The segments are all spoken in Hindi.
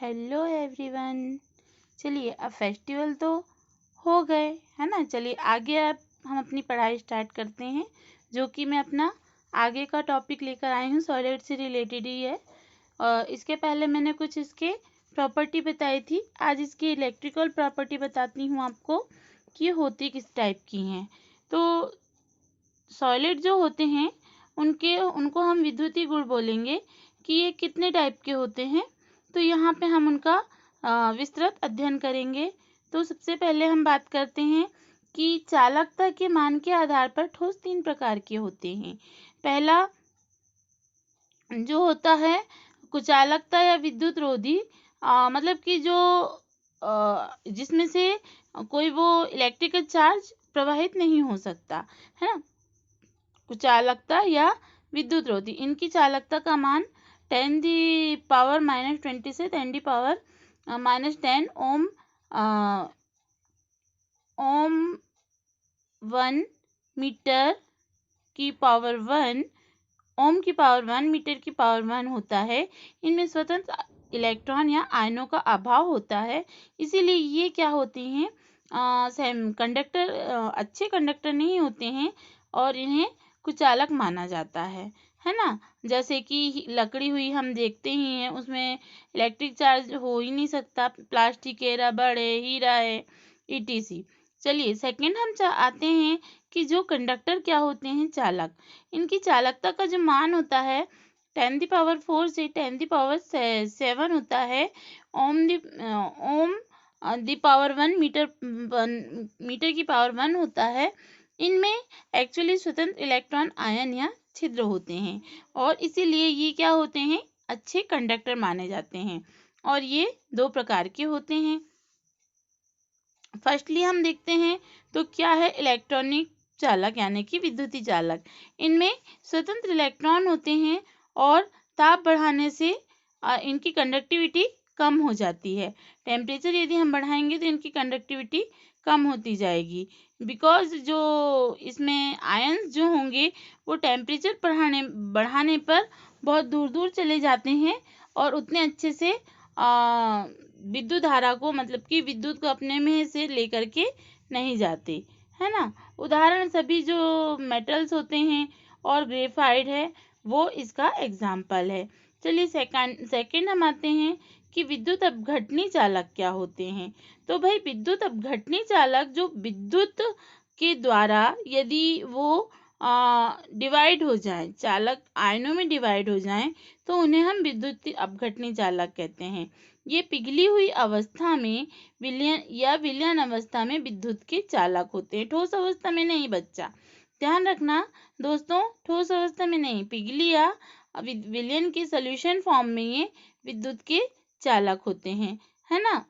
Hello everyone. चलिए अब फेस्टिवल तो हो गए है ना। चलिए आगे अब हम अपनी पढ़ाई स्टार्ट करते हैं, जो कि मैं अपना आगे का टॉपिक लेकर आई हूँ, सॉलिड से रिलेटेड ही है। और इसके पहले मैंने कुछ इसके प्रॉपर्टी बताई थी, आज इसकी इलेक्ट्रिकल प्रॉपर्टी बताती हूँ आपको कि होती किस टाइप की हैं। तो सॉलिड जो होते हैं उनको हम विद्युतीय गुण बोलेंगे कि ये कितने टाइप के होते हैं। तो यहाँ पे हम उनका विस्तृत अध्ययन करेंगे। तो सबसे पहले हम बात करते हैं कि चालकता के मान के आधार पर ठोस 3 प्रकार के होते हैं। पहला जो होता है कुचालकता या विद्युत रोधी, मतलब कि जो जिसमें से कोई वो इलेक्ट्रिकल चार्ज प्रवाहित नहीं हो सकता है ना। कुचालकता या विद्युत रोधी, इनकी चालकता का मान 10⁻⁻20 से 10⁻⁻10 ओम 1 मीटर की पावर 1 ओम की पावर 1 मीटर की पावर 1 होता है। इनमें स्वतंत्र इलेक्ट्रॉन या आयनों का अभाव होता है, इसीलिए ये क्या होती हैं, कंडक्टर, अच्छे कंडक्टर नहीं होते हैं और इन्हें कुचालक माना जाता है ना। जैसे कि लकड़ी हुई, हम देखते ही हैं उसमें इलेक्ट्रिक चार्ज हो ही नहीं सकता, प्लास्टिक है, रबड़ है, हीरा है, ETC। चलिए सेकंड हम आते हैं कि जो कंडक्टर क्या होते हैं, चालक। इनकी चालकता का जो मान होता है 10⁻4 से 10⁻7 होता है। ओम दी पावर 1 मीटर की पावर 1 होता है। इनमें एक्चुअली स्वतंत्र इलेक्ट्रॉन, आयन या छिद्र होते हैं और इसीलिए ये क्या होते हैं, अच्छे कंडक्टर माने जाते हैं। और ये 2 प्रकार के होते हैं। फर्स्टली हम देखते हैं तो क्या है, इलेक्ट्रॉनिक चालक यानी कि विद्युतीय चालक। इनमें स्वतंत्र इलेक्ट्रॉन होते हैं और ताप बढ़ाने से इनकी कंडक्टिविटी कम हो जाती है। टेम्परेचर यदि हम बढ़ाएंगे तो इनकी कंडक्टिविटी कम होती जाएगी, बिकॉज जो इसमें आयंस जो होंगे वो टेम्परेचर बढ़ाने पर बहुत दूर दूर चले जाते हैं और उतने अच्छे से विद्युत धारा को, मतलब कि विद्युत को अपने में से लेकर के नहीं जाते, है ना। उदाहरण सभी जो मेटल्स होते हैं और ग्रेफाइट है वो इसका एग्जाम्पल है। चलिए सेकंड हम आते हैं कि विद्युत अपघटनी चालक क्या होते हैं। तो भाई विद्युत अपघटनी चालक जो विद्युत के द्वारा यदि वो डिवाइड हो जाए, चालक आयनों में डिवाइड हो जाए, तो उन्हें हम विद्युत अपघटनी चालक कहते हैं। ये पिघली हुई अवस्था में विलयन अवस्था में विद्युत के चालक होते हैं, ठोस अवस्था में नहीं बच्चा, ध्यान रखना दोस्तों, ठोस अवस्था में नहीं, पिघली या विलयन के सॉल्यूशन फॉर्म में ये विद्युत के चालक होते हैं, है ना।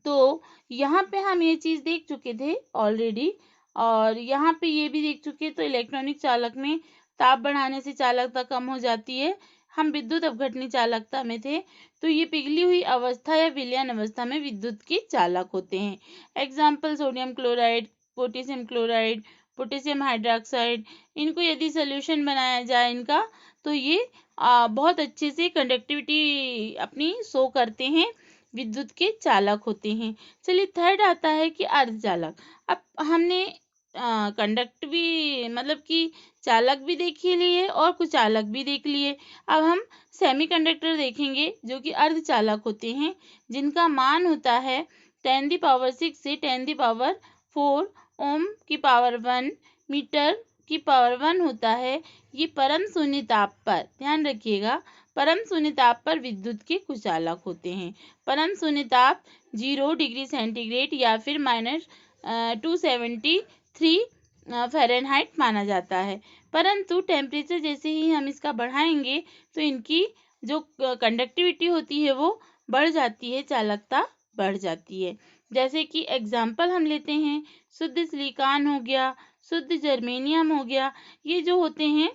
तो यहाँ पे हम ये चीज देख चुके थे ऑलरेडी, और यहाँ पे ये भी देख चुके। तो इलेक्ट्रॉनिक चालक में ताप बढ़ाने से चालकता कम हो जाती है, हम विद्युत अपघटनी चालकता में थे। तो ये पिघली हुई अवस्था या विलयन अवस्था में विद्युत के चालक होते हैं। Example sodium chloride, potassium chloride, potassium hydroxide, इनको यदि सोल्यूशन बनाया जाए इनका, तो ये बहुत अच्छे से कंडक्टिविटी अपनी शो करते हैं, विद्युत के चालक होते हैं। चलिए थर्ड आता है कि अर्धचालक। अब हमने कंडक्ट भी, मतलब कि चालक भी देख लिए और कुचालक भी देख लिए। अब हम सेमीकंडक्टर देखेंगे जो कि अर्धचालक होते हैं, जिनका मान होता है 10⁻6 से 10⁻4 ओम की पावर 1 मीटर की पावर 1 होता है। ये परम शून्य ताप पर, ध्यान रखिएगा, परम शून्य ताप पर विद्युत के कुचालक होते हैं। परम शून्य ताप 0 डिग्री सेंटीग्रेड या फिर -273 फ़ारेनहाइट माना जाता है। परंतु टेम्परेचर जैसे ही हम इसका बढ़ाएंगे तो इनकी जो कंडक्टिविटी होती है वो बढ़ जाती है, चालकता बढ़ जाती है। जैसे कि एग्जाम्पल हम लेते हैं, शुद्ध सिलिकॉन हो गया, शुद्ध जर्मेनियम हो गया, ये जो होते हैं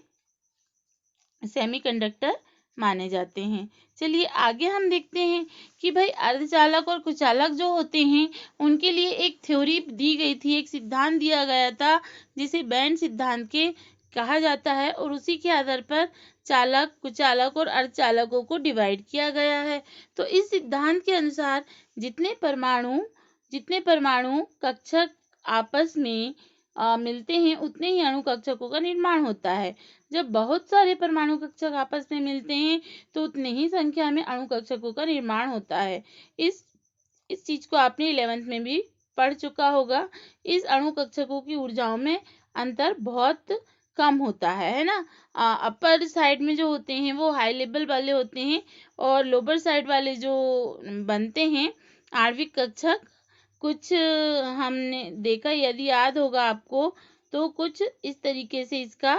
सेमीकंडक्टर माने जाते हैं। चलिए आगे हम देखते हैं कि भाई अर्धचालक और कुचालक जो होते हैं उनके लिए एक थ्योरी दी गई थी, एक सिद्धांत दिया गया था, जिसे बैंड सिद्धांत कहा जाता है और उसी के आधार पर चालक, कुचालक और अर्धचालकों को डिवाइड किया गया है। तो इस सिद्धांत के अनुसार जितने परमाणु कक्षक आपस में मिलते हैं उतने ही अणु कक्षकों का निर्माण होता है। जब बहुत सारे परमाणु कक्षक आपस में मिलते हैं तो उतने ही संख्या में अणु कक्षकों का निर्माण होता है। इस चीज को आपने 11th में भी पढ़ चुका होगा। इस अणु कक्षकों की ऊर्जाओं में अंतर बहुत कम होता है ना। अपर साइड में जो होते हैं वो हाई लेवल वाले होते हैं और लोअर साइड वाले जो बनते हैं आणविक कक्षक, कुछ हमने देखा, यदि याद होगा आपको तो कुछ इस तरीके से इसका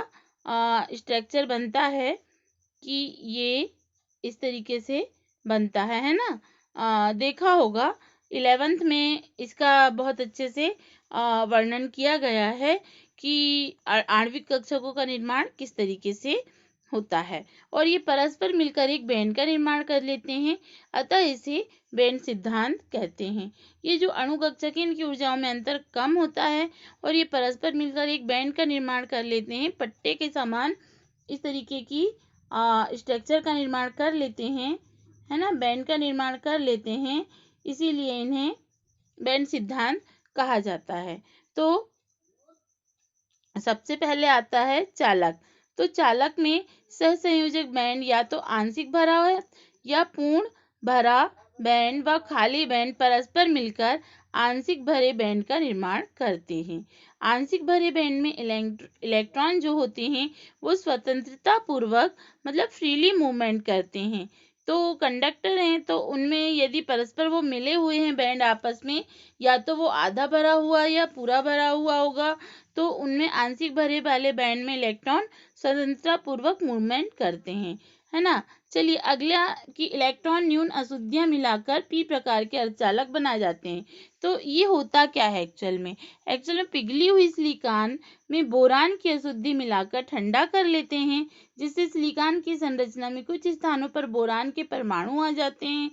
स्ट्रक्चर बनता है कि ये इस तरीके से बनता है ना। देखा होगा 11th में इसका बहुत अच्छे से वर्णन किया गया है कि आणविक कक्षकों का निर्माण किस तरीके से होता है और ये परस्पर मिलकर एक बैंड का निर्माण कर लेते हैं, अतः इसे बैंड सिद्धांत कहते हैं। ये जो अणु कक्षक है इनकी ऊर्जाओं में अंतर कम होता है और ये परस्पर मिलकर एक बैंड का निर्माण कर लेते हैं, पट्टे के समान इस तरीके की स्ट्रक्चर का निर्माण कर लेते हैं, है ना, बैंड का निर्माण कर लेते हैं, इसीलिए इन्हें बैंड सिद्धांत कहा जाता है। तो सबसे पहले आता है चालक। तो चालक में सहसंयोजक बैंड या तो आंशिक भरा है या पूर्ण भरा बैंड व खाली बैंड परस्पर मिलकर आंशिक भरे बैंड का निर्माण करते हैं। आंशिक भरे बैंड में इलेक्ट्रॉन जो होते हैं वो स्वतंत्रता पूर्वक मतलब फ्रीली मूवमेंट करते हैं। तो कंडक्टर हैं तो उनमें यदि परस्पर वो मिले हुए हैं बैंड आपस में, या तो वो आधा भरा हुआ या पूरा भरा हुआ होगा, तो उनमें आंशिक भरे वाले बैंड में इलेक्ट्रॉन स्वतंत्रता पूर्वक मूवमेंट करते हैं, है ना। चलिए अगला कि इलेक्ट्रॉन न्यून अशुद्धियां मिलाकर पी प्रकार के अर्धचालक बनाए जाते हैं। तो ये होता क्या है एक्चुअल में पिघली हुई सिलिकॉन में बोरान की अशुद्धि मिलाकर ठंडा कर लेते हैं, जिससे सिलिकॉन की संरचना में कुछ स्थानों पर बोरान के परमाणु आ जाते हैं।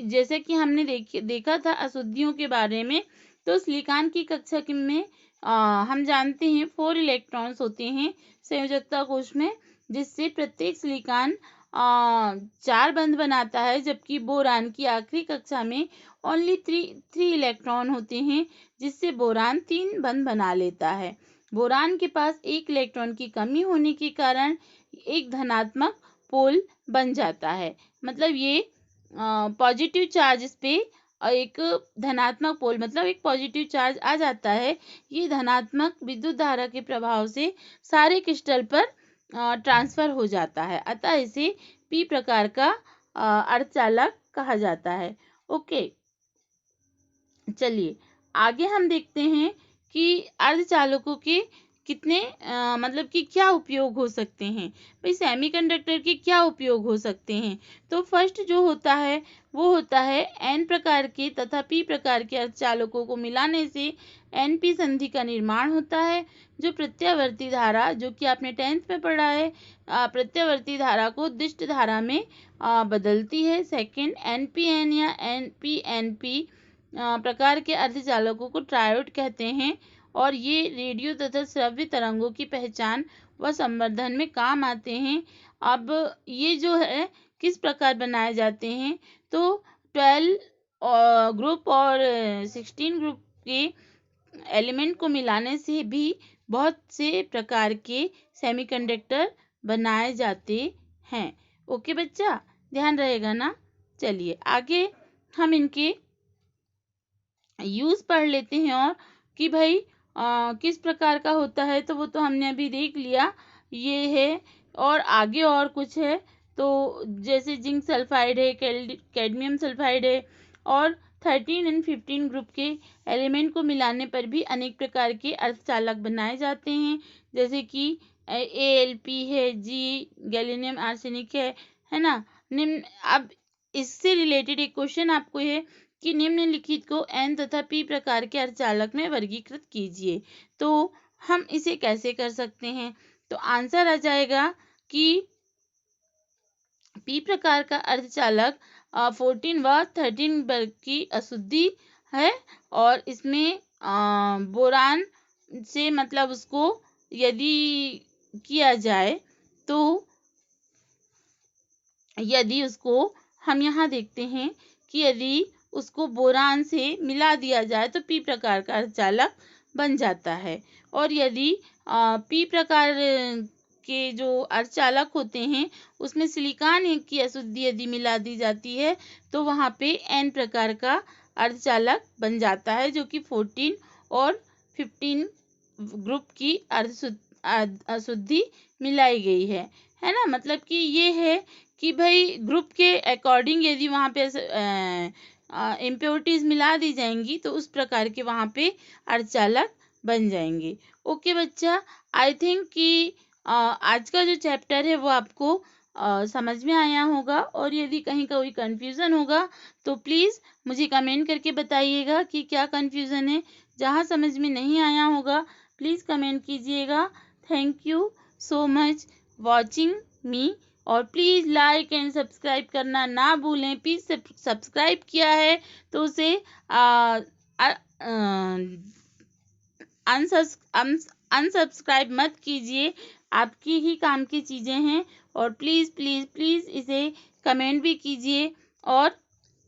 जैसे कि हमने देखा था अशुद्धियों के बारे में। तो सिलिकॉन की कक्षक में हम जानते हैं 4 इलेक्ट्रॉन्स होते हैं संयोजकता कोश में, जिससे प्रत्येक सिलिकॉन 4 बंध बनाता है, जबकि बोरान की आखिरी कक्षा में ओनली 3 इलेक्ट्रॉन होते हैं, जिससे बोरान 3 बंध बना लेता है। बोरान के पास एक इलेक्ट्रॉन की कमी होने के कारण एक धनात्मक पोल बन जाता है, मतलब ये पॉजिटिव चार्ज इस पे एक धनात्मक पोल मतलब एक पॉजिटिव चार्ज आ जाता है। ये धनात्मक विद्युत धारा के प्रभाव से सारे क्रिस्टल पर ट्रांसफर हो जाता है, अतः इसे पी प्रकार का अर्धचालक कहा जाता है। ओके, चलिए आगे हम देखते हैं कि अर्धचालकों के कितने मतलब कि क्या उपयोग हो सकते हैं। भाई सेमीकंडक्टर के क्या उपयोग हो सकते हैं। तो फर्स्ट जो होता है वो होता है एन प्रकार के तथा पी प्रकार के अर्धचालकों को मिलाने से एनपी संधि का निर्माण होता है, जो प्रत्यावर्ती धारा, जो कि आपने 10th में पढ़ा है, प्रत्यावर्ती धारा को दिष्ट धारा में बदलती है। सेकंड एनपीएन या एनपीएनपी प्रकार के अर्धचालकों को ट्रायोड कहते हैं और ये रेडियो तथा श्रव्य तरंगों की पहचान व संवर्धन में काम आते हैं। अब ये जो है किस प्रकार बनाए जाते हैं, तो 12 ग्रुप और 16 ग्रुप के एलिमेंट को मिलाने से भी बहुत से प्रकार के सेमीकंडक्टर बनाए जाते हैं। ओके बच्चा, ध्यान रहेगा ना। चलिए आगे हम इनके यूज पढ़ लेते हैं और कि भाई किस प्रकार का होता है, तो वो तो हमने अभी देख लिया, ये है। और आगे और कुछ है, तो जैसे जिंक सल्फाइड है, कैडमियम सल्फाइड है, और 13 और 15 ग्रुप के एलिमेंट को मिलाने पर भी अनेक प्रकार के अर्धचालक बनाए जाते हैं, जैसे कि AlP है, जी गैलियम आर्सेनिक है ना। निम्न अब इससे रिलेटेड एक क्वेश्चन आपको है कि निम्नलिखित को एन तथा पी प्रकार के अर्धचालक में वर्गीकृत कीजिए। तो हम इसे कैसे कर सकते हैं, तो आंसर आ जाएगा कि पी प्रकार का अर्धचालक 14 व 13 वर्ग की अशुद्धि है और इसमें बोरान से मतलब उसको यदि किया जाए तो यदि उसको हम यहाँ देखते हैं कि यदि उसको बोरान से मिला दिया जाए तो पी प्रकार का अर्धचालक बन जाता है। और यदि पी प्रकार के जो अर्धचालक होते हैं उसमें सिलिकॉन की अशुद्धि यदि मिला दी जाती है तो वहाँ पे एन प्रकार का अर्धचालक बन जाता है, जो कि 14 और 15 ग्रुप की अशुद्धि मिलाई गई है ना। मतलब कि ये है कि भाई ग्रुप के अकॉर्डिंग यदि वहाँ पे इम्प्योरिटीज मिला दी जाएंगी तो उस प्रकार के वहाँ पे अर्धचालक बन जाएंगे। ओके बच्चा, आई थिंक कि आज का जो चैप्टर है वो आपको समझ में आया होगा, और यदि कहीं कोई कंफ्यूजन होगा तो प्लीज़ मुझे कमेंट करके बताइएगा कि क्या कंफ्यूजन है। जहाँ समझ में नहीं आया होगा प्लीज़ कमेंट कीजिएगा। Thank you so much watching मी, और प्लीज़ लाइक एंड सब्सक्राइब करना ना भूलें। प्लीज़ सब्सक्राइब किया है तो उसे अनसब्सक्राइब मत कीजिए, आपकी ही काम की चीज़ें हैं। और प्लीज़ प्लीज़ प्लीज़ इसे कमेंट भी कीजिए और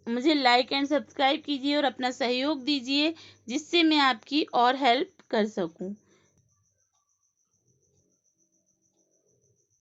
मुझे लाइक एंड सब्सक्राइब कीजिए और अपना सहयोग दीजिए, जिससे मैं आपकी और हेल्प कर सकूं।